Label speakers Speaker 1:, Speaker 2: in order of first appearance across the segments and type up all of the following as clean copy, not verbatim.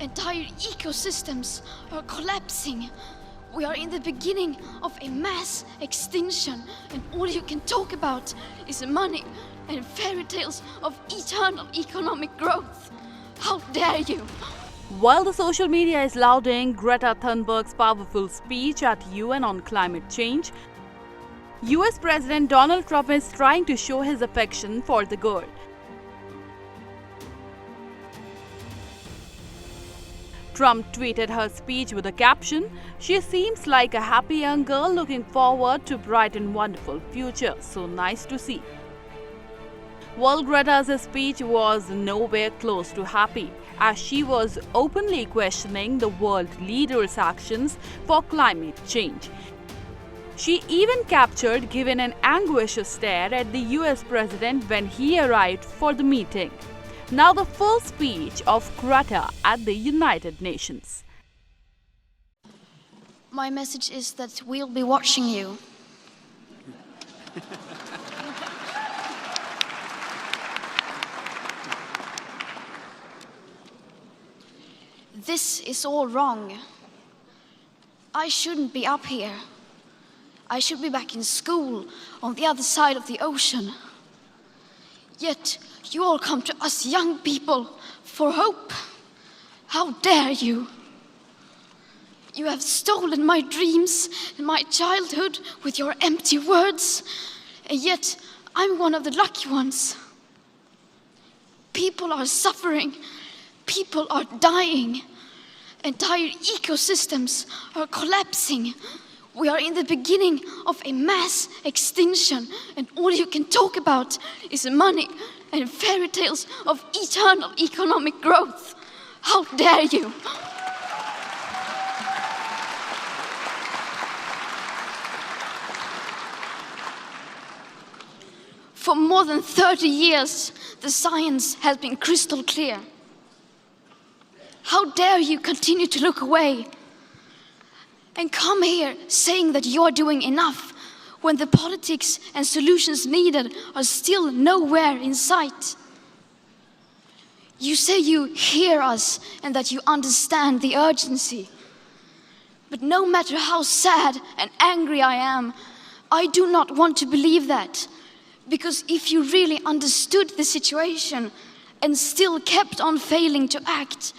Speaker 1: Entire ecosystems are collapsing. We are in the beginning of a mass extinction, and all you can talk about is money and fairy tales of eternal economic growth. How dare you!
Speaker 2: While the social media is lauding Greta Thunberg's powerful speech at UN on climate change, US President Donald Trump is trying to show his affection for the girl. Trump tweeted her speech with a caption, "She seems like a happy young girl looking forward to a bright and wonderful future. So nice to see." While Greta's speech was nowhere close to happy, as she was openly questioning the world leaders' actions for climate change. She even captured giving an anguished stare at the US president when he arrived for the meeting. Now the full speech of Greta at the United Nations.
Speaker 1: My message is that we'll be watching you. This is all wrong. I shouldn't be up here. I should be back in school on the other side of the ocean. Yet you all come to us young people for hope. How dare you! You have stolen my dreams and my childhood with your empty words, and yet I'm one of the lucky ones. People are suffering. People are dying. Entire ecosystems are collapsing. We are in the beginning of a mass extinction, and all you can talk about is money and fairy tales of eternal economic growth. How dare you! For more than 30 years, the science has been crystal clear. How dare you continue to look away and come here saying that you're doing enough when the politics and solutions needed are still nowhere in sight? You say you hear us and that you understand the urgency. But no matter how sad and angry I am, I do not want to believe that. Because if you really understood the situation and still kept on failing to act,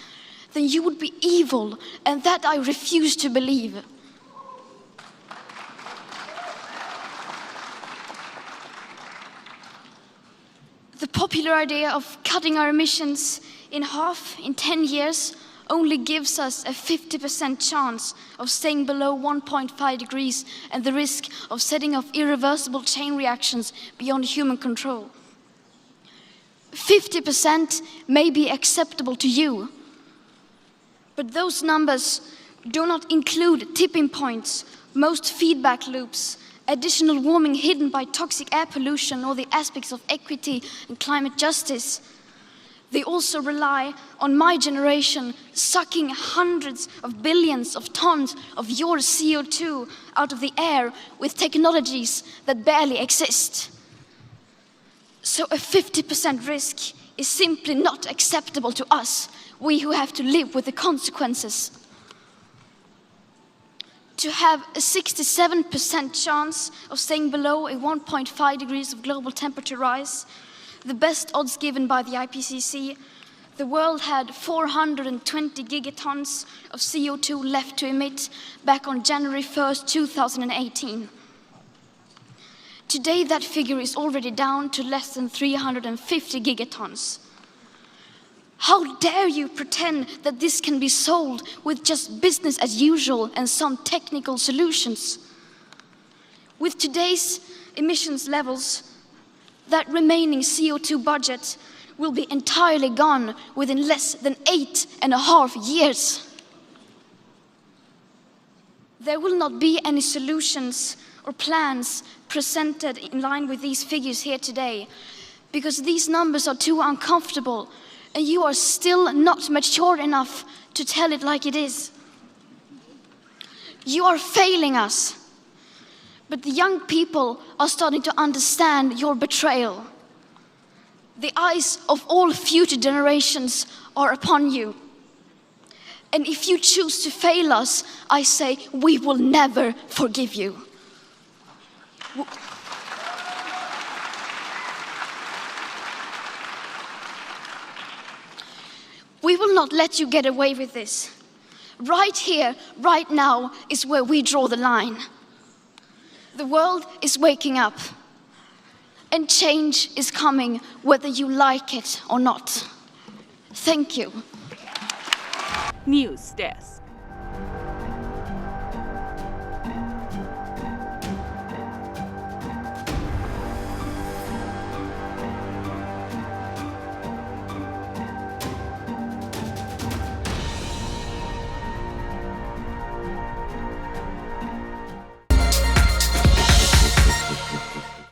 Speaker 1: then you would be evil, and that I refuse to believe. The popular idea of cutting our emissions in half in 10 years only gives us a 50% chance of staying below 1.5 degrees and the risk of setting off irreversible chain reactions beyond human control. 50% may be acceptable to you, but those numbers do not include tipping points, most feedback loops, additional warming hidden by toxic air pollution, or the aspects of equity and climate justice. They also rely on my generation sucking hundreds of billions of tons of your CO2 out of the air with technologies that barely exist. So a 50% risk is simply not acceptable to us, we who have to live with the consequences. To have a 67% chance of staying below a 1.5 degrees of global temperature rise, the best odds given by the IPCC, the world had 420 gigatons of CO2 left to emit back on January 1st, 2018. Today that figure is already down to less than 350 gigatons. How dare you pretend that this can be solved with just business as usual and some technical solutions? With today's emissions levels, that remaining CO2 budget will be entirely gone within less than 8.5 years. There will not be any solutions or plans presented in line with these figures here today, because these numbers are too uncomfortable and you are still not mature enough to tell it like it is. You are failing us, but the young people are starting to understand your betrayal. The eyes of all future generations are upon you. And if you choose to fail us, I say we will never forgive you. We will not let you get away with this. Right here, right now, is where we draw the line. The world is waking up, and change is coming whether you like it or not. Thank you.
Speaker 2: News Desk.